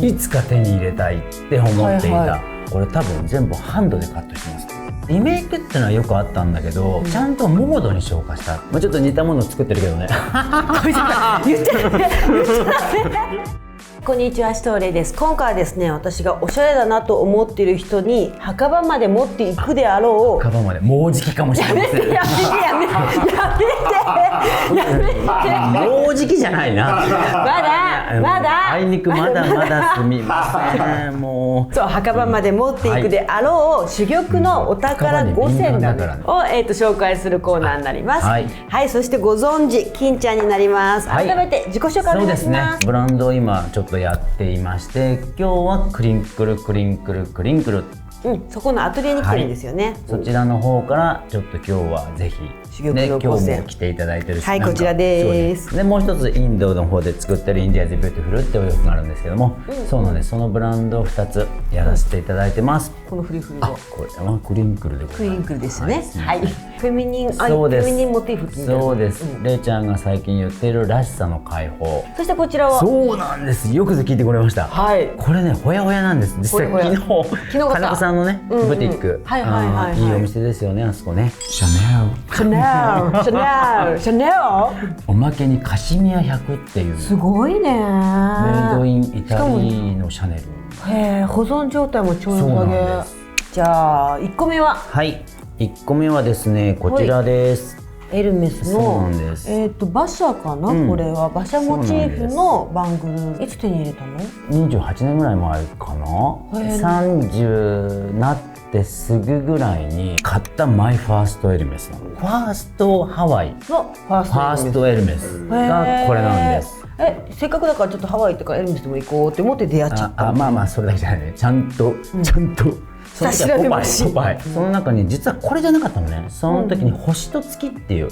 いつか手に入れたいって思っていた、これ多分全部ハンドでカットしてます。リメイクってのはよくあったんだけど、ちゃんとモードに昇華した、ちょっと似たものを作ってるけどね言っちゃダメこんにちは、シュトーレイです。今回はですね、私がおしゃれだなと思っている人に墓場まで持っていくであろう、墓場までもうじきかもしれません。やめてもうじきじゃないな。まだあいにくまだまだすみません。もうそう、墓場まで持っていくであろう、珠玉のお宝5選を、紹介するコーナーになります。はい、そしてご存知金ちゃんになります。改めて自己紹介お願いします。そうですね、ブランドを今ちょっとやっていまして、今日はクリンクルクリンクルクリンクル、そこのアトリエに来てるんですよね。そちらの方からちょっと今日はぜひ今日も来ていただいてるし、こちらです。でもう一つインドの方で作ってるインディアズビューティフルってお洋服があるんですけども、そうなんです。そのブランドを2つやらせていただいてます。このフリフリはこれはクリンクルでございます。クリンクルですね。はい。フェミニンモチーフっていう。そうです。レイちゃんが最近言っているらしさの解放。そしてこちらは。そうなんです。よくぞ聞いてくれました。はい。これね、ほやほやなんです。実際昨日金子さんのねブティック、いいお店ですよね、あそこね。シャネル。おまけにカシミヤ100っていう。すごいね。メイドインイタリーのシャネル。保存状態も超良さげ。じゃあ1個目は。はい。1個目はですね、こちらです。エルメスの馬車かな、これは馬車モチーフのバングル。いつ手に入れたの？28年ぐらい前かな。30なってすぐぐらいに買ったマイファーストエルメスなの。ファーストハワイのファーストエルメスがこれなんです。せっかくだからちょっとハワイとかエルメスでも行こうって思って出会っちゃった。まあそれだけじゃないね。ちゃんとその中に実はこれじゃなかったのね。その時に星と月っていう、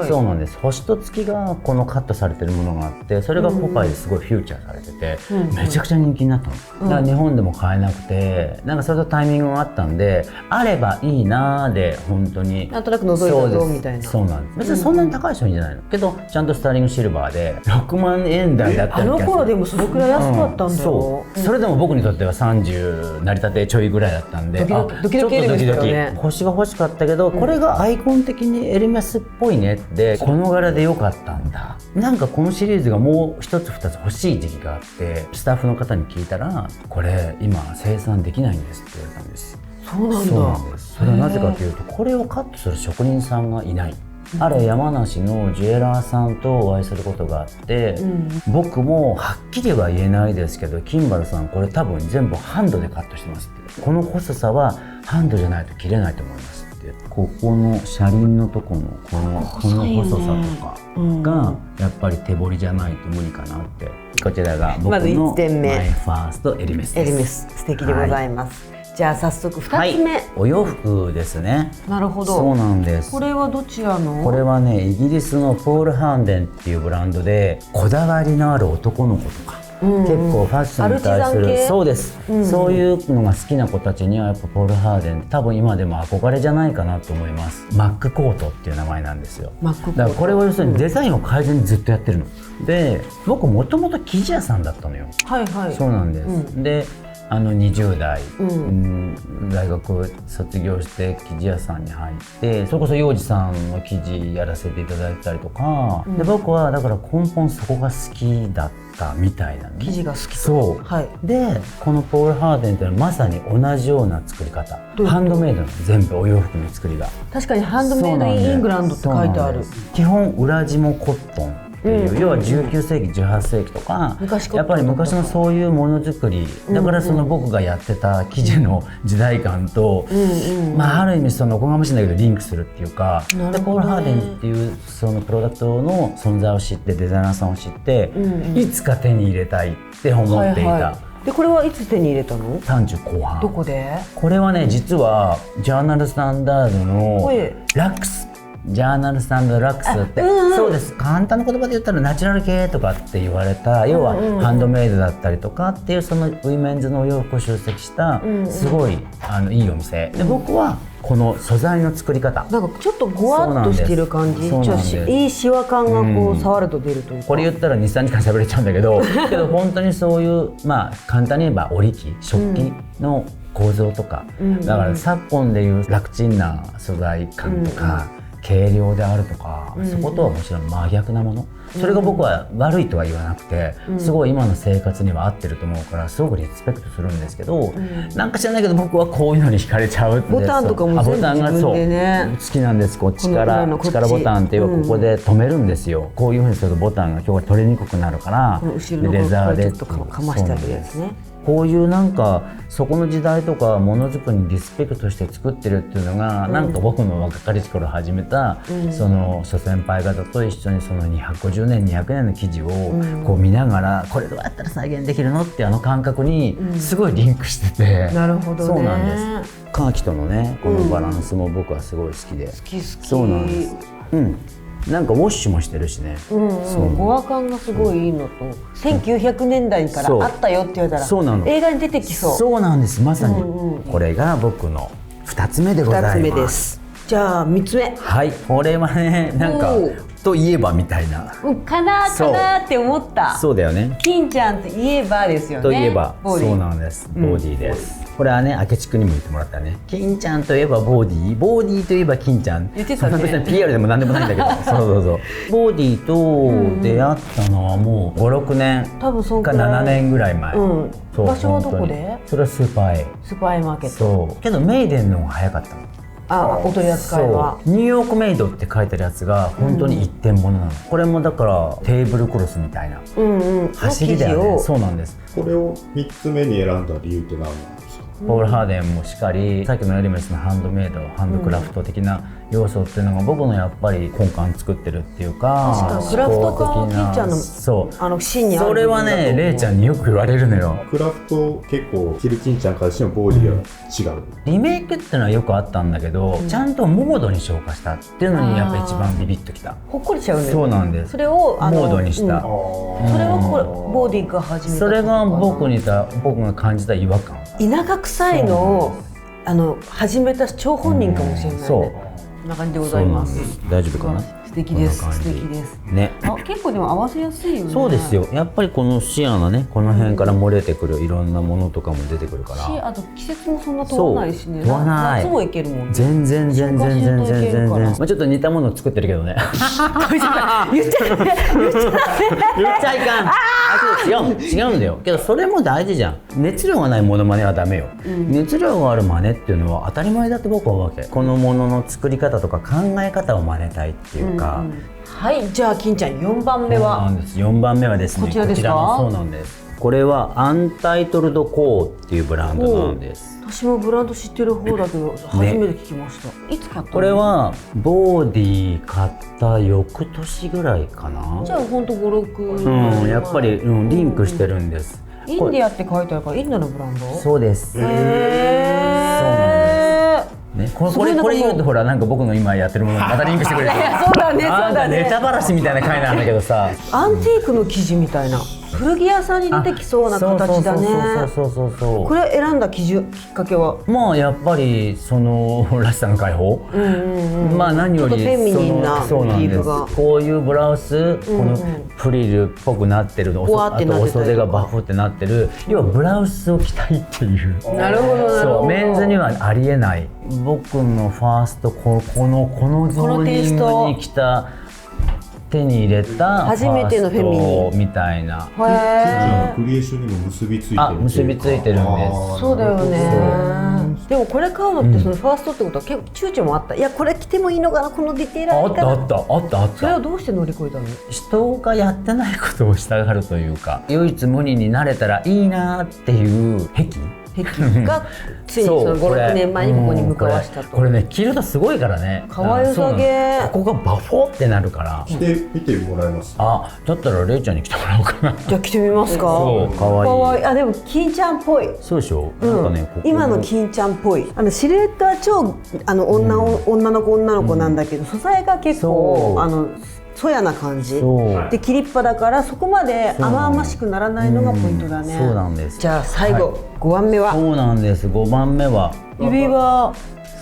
そうなんです。星と月がこのカットされてるものがあって、それがポパイですごいフューチャーされてて、めちゃくちゃ人気になったの。だから日本でも買えなくて、なんかそれとタイミングがあったんで、あればいいなーで本当になんとなく覗いたぞみたいな。そうなんです。別にそんなに高い商品じゃないのけど、ちゃんとスターリングシルバーで6万円台だったり。あの頃でもそれくらい安かったんだよ。それでも僕にとっては30成り立てちょいぐらいだったんで、ドキドキエルメスだよね。星が欲しかったけど、これがアイコン的にエルメスっぽいねって、この柄で良かったんだ。なんかこのシリーズがもう一つ二つ欲しい時期があって、スタッフの方に聞いたら、これ今生産できないんですって言われたんです。そうなんだ。そうなんです。それはなぜかというと、これをカットする職人さんがいない。ある山梨のジュエラーさんとお会いすることがあって、僕もはっきりは言えないですけど、キンバルさんこれ多分全部ハンドでカットしてますって。この細さはハンドじゃないと切れないと思いますって。ここの車輪のとこのこの細さとかがやっぱり手彫りじゃないと無理かなって。こちらが僕のマイファーストエルメスです。エルメス素敵でございます。じゃあ早速2つ目、お洋服ですね。なるほど。そうなんです。これはどちらの？これはね、イギリスのポール・ハンデンっていうブランドで、こだわりのある男の子とか、結構ファッションに対する、そうです、そういうのが好きな子たちにはやっぱポール・ハーデン多分今でも憧れじゃないかなと思います。マックコートっていう名前なんですよ。だからこれは要するにデザインを変えずにずっとやってるの。で、僕もともと生地屋さんだったのよ。そうなんです。で20代、大学卒業して生地屋さんに入って、それこそ洋二さんの生地やらせていただいたりとか、で僕はだから根本そこが好きだったみたいなね。生地が好き。そう、でこのポール・ハーデンっていうのはまさに同じような作り方、ハンドメイドの全部お洋服の作りが。確かにハンドメイドインイングランドって書いてある。基本裏地もコットンっていう、要は19世紀18世紀とか、やっぱり昔のそういうものづくりだから、その僕がやってた生地の時代感と、ある意味そのおこがましいんだけどリンクするっていうか、でポール・ハーデンっていうそのプロダクトの存在を知って、デザイナーさんを知って、いつか手に入れたいって思っていた。でこれはいつ手に入れたの？30後半。どこで？これはね、実はジャーナルスタンダードのラックス、ジャーナルスタンダードラックスって、そうです。簡単な言葉で言ったらナチュラル系とかって言われた、要はハンドメイドだったりとかっていう、そのウィメンズのお洋服を集積したすごいいいお店で、僕はこの素材の作り方、なんかちょっとごわっとしてる感じ、いいシワ感がこう触ると出るというか、これ言ったら 2,3 時間喋れちゃうんだけどけど本当にそういう簡単に言えば織り機食器の構造とか、だから昨今でいう楽ちんな素材感とか、軽量であるとか、そことはもちろん真逆なもの、それが僕は悪いとは言わなくて、すごい今の生活には合ってると思うからすごくリスペクトするんですけど、なんか知らないけど僕はこういうのに惹かれちゃうんです。ボタンとかも全部自分でね、好きなんです。こっちから力ボタンっていうここで止めるんですよ。こういうふうにするとボタンが今日は取りにくくなるから、後ろのレザーでちょっとかましてあるやつね。こういうなんかそこの時代とかものづくりにリスペクトして作ってるっていうのが、なんか僕の若かりし頃始めた、その諸先輩方と一緒にその250年200年の生地をこう見ながら、これどうやったら再現できるのって感覚にすごいリンクしてて、なるほどね。そうなんです。カーキとのねこのバランスも僕はすごい好きで、好き。そうなんです。なんかウォッシュもしてるしね。ボア感がすごいいいのと、1900年代からあったよって言われたら映画に出てきそう。そうなんです。まさにこれが僕の2つ目でございます。2つ目です。じゃあ3つ目。はい、これはね、なんかといえばみたいなかなって思った。そうだよね。金ちゃんといえばですよね。といえばそうなんです。ボディです。これはね、明智君にも言ってもらったね。金ちゃんといえばボディ、ボディといえば金ちゃん。言ってたね。別に PR でも何でもないんだけど、そうボディと出会ったのはもう5、6年か7年ぐらい前。場所はどこで？それはスーパー A。スーパー A マーケット。そう。けどメイデンの方が早かったの。お取り扱いはニューヨークメイドって書いてるやつが本当に一点物なの。これもだからテーブルクロスみたいな走りだよね。そうなんです。これを3つ目に選んだ理由って何なんですか？ポール・ハーデンもしっかり、さっきのエリメスのハンドメイド、ハンドクラフト的な要素っていうのが僕のやっぱり根幹作ってるっていうか、確かにクラフト感はキーちゃんの芯にある。それはね、レイちゃんによく言われるのよ。クラフト結構キルキンちゃんからしてもボディが違う。リメイクっていうのはよくあったんだけど、ちゃんとモードに昇華したっていうのにやっぱ一番ビビッときた。ほっこりしちゃうんだよね。そうなんです。それをモードにした。それはこれボディが始めた。それが僕が感じた違和感。田舎臭いのを始めた張本人かもしれないね。そう。こんな感じでございます。大丈夫かな？素敵です。素敵です。ね。結構でも合わせやすいよね。そうですよ。やっぱりこのシアのね、この辺から漏れてくるいろんなものとかも出てくるから。あと季節もそんな問わないしね。問わない。夏もいけるもんね。全然。ちょっと似たものを作ってるけどね。言っちゃいかん。違うんだよ。けどそれも大事じゃん。熱量がないモノマネはダメよ。熱量がある真似っていうのは当たり前だって僕は思うわけ。このものの作り方とか考え方を真似たいっていうか。はい、じゃあ金ちゃん4番目は。4番目はですね、こちらですか？そうなんです。これはアンタイトルドコーっていうブランドなんです。私もブランド知ってる方だけど初めて聞きました。いつ買ったの？これはボディ買った翌年ぐらいかな。じゃあ本当5、6。やっぱりリンクしてるんです。インディアって書いてあるからインドのブランド？そうです。そうなんです。ね、これ言うとほらなんか僕の今やってるものまたリンクしてくれる。そうだね。ネタばらしみたいな回なんだけどさ。アンティークの生地みたいな。古着屋さんに出てきそうな形だね。そう。これ選んだきっかけは？まあやっぱりそのらしさの解放。まあ何よりフェミニンなモチーフが。こういうブラウス、このフリルっぽくなってるの、あとお袖がバフってなってる。要はブラウスを着たいっていう。なるほど。そう、メンズにはありえない。僕のファーストこのゾーニングに来た。手に入れた初めてのフェミニンみたいな。クリエーションにも結びついてる。結びついてるんです。そうだよね。でもこれ買うのってそのファーストってことは結構躊躇もあった。いやこれ着てもいいのかな、このディテールあった。それはどうして乗り越えたの？人がやってないことをしたがるというか、唯一無二になれたらいいなっていう癖がついにその5、6年前にここに向かわしたと。これね着るとすごいからね。かわいさげ。ここがバフォーってなるから。着てみてもらえます？だったらレイちゃんに着てもらおうかな。じゃあ着てみますか。そうかわいい。でも金ちゃんっぽい。そうでしょ。なんかね今の金ちゃんっぽい。シルエットは超女の子なんだけど、素材が結構そやな感じそうで、切りっぱだからそこまで甘々しくならないのがポイントだね。そうなんです。じゃあ最後、5番目はそうなんです。5番目は指輪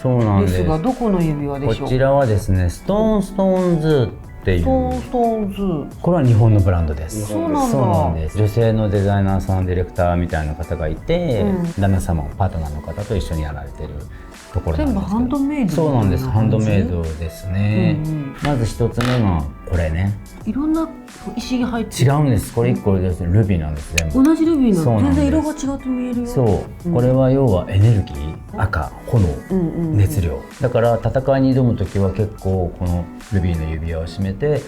そうなんですですが、どこの指輪でしょう。こちらはですね、ストーンズっていう、ストーンズ。これは日本のブランドです。そうなんだ。そうなんです。女性のデザイナーさん、ディレクターみたいな方がいて、旦那様、パートナーの方と一緒にやられてるところなんですけど。全部ハンドメイド。そうなんです。ハンドメイドですね。まず一つ目がこれね。いろんな石が入って違うんです。これ1個ですね、ルビーなんです全部。同じルビーなの。全然色が違うって見えるよ。そう、これは要はエネルギー、赤、炎、熱量。だから戦いに挑む時は結構このルビーの指輪を締めて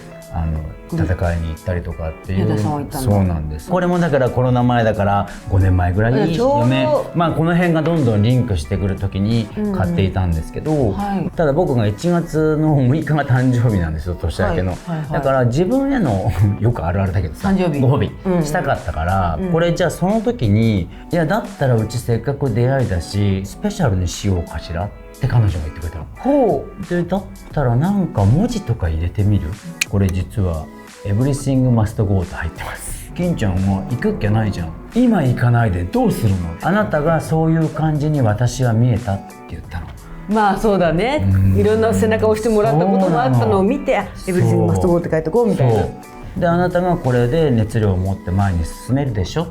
戦いに行ったりとかっていう。そうなんです。これもだからコロナ前だから5年前ぐらい夢、まあこの辺がどんどんリンクしてくる時に買っていたんですけど、ただ僕が1月の6日が誕生日なんですよ、年明けの。だから自分へのよくあるあるだけどさ、ご褒美したかったから、これじゃあその時にいやだったらうちせっかく出会いだしスペシャルにしようかしらって彼女が言ってくれたの。ほう。でだったらなんか文字とか入れてみる。これ実は「Everything Must Go」と入ってます。金ちゃんは行くっきゃないじゃん、今行かないでどうするの、あなたがそういう感じに私は見えたって言ったの。まあそうだね、いろんな背中を押してもらったことがあったのを見て「エブリシングマストゴー」って書いておこうみたいな。であなたがこれで熱量を持って前に進めるでしょ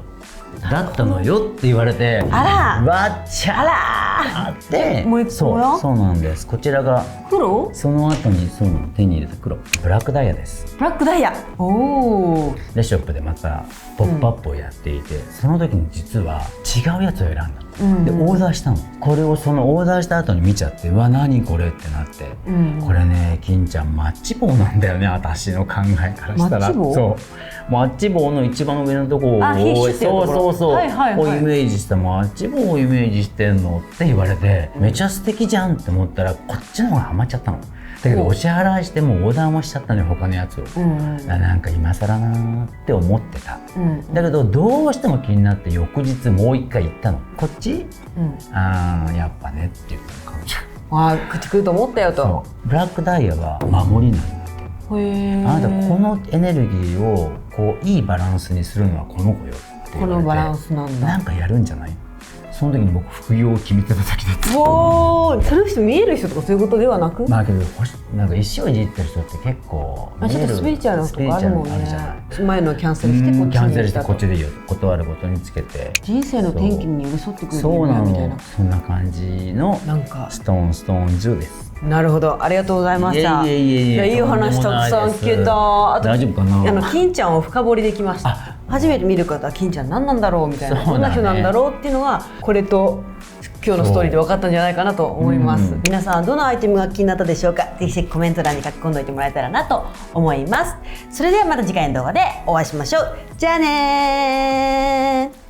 だったのよって言われて、あらわっちゃらーってもう一個はそうなんです。こちらが黒、その後にそうなの手に入れた黒ブラックダイヤです。ブラックダイヤ。おお。でショップでまたポップアップをやっていて、その時に実は違うやつを選んだの、でオーダーしたの。これをそのオーダーした後に見ちゃって、うわ何これってなって、これね金ちゃんマッチ棒なんだよね、私の考えからしたら。マッチ棒？そうマッチ棒の一番上のところをそうをイメージしたマッチ棒をイメージしてんのって言われて、めちゃ素敵じゃんって思ったらこっちの方がハマっちゃったの。だけどお支払いしてもうオーダーもしちゃったのよ、他のやつを。なんか今更なーって思ってた、だけどどうしても気になって翌日もう一回行ったの。こっち、ああやっぱねって言ったの彼女。口くると思ったよと。ブラックダイヤは守りなんだって。あなたこのエネルギーをこういいバランスにするのはこの子よって言われて、このバランスなんだ。なんかやるんじゃない。その時に僕副業を決めてた時だった。おお、その人見える人とかそういうことではなく、まあけどなんか石をいじってる人って結構ちょっとスピリチュアルなとこあるもんね。前のキャンセルしてこっちに来たと。キャンセルしてこっちでいいよと断ることにつけて、人生の転機に寄り添ってくるそうなみたいな。の。そんな感じのなんかストーンズです。なるほど、ありがとうございました。いいお話たくさん聞けた。あと大丈夫かな。金ちゃんを深掘りできました。初めて見る方は金ちゃん何なんだろうみたいな、どんな人なんだろうっていうのがこれと今日のストーリーで分かったんじゃないかなと思います。皆さんどのアイテムが気になったでしょうか。ぜひぜひコメント欄に書き込んでおいてもらえたらなと思います。それではまた次回の動画でお会いしましょう。じゃあねー。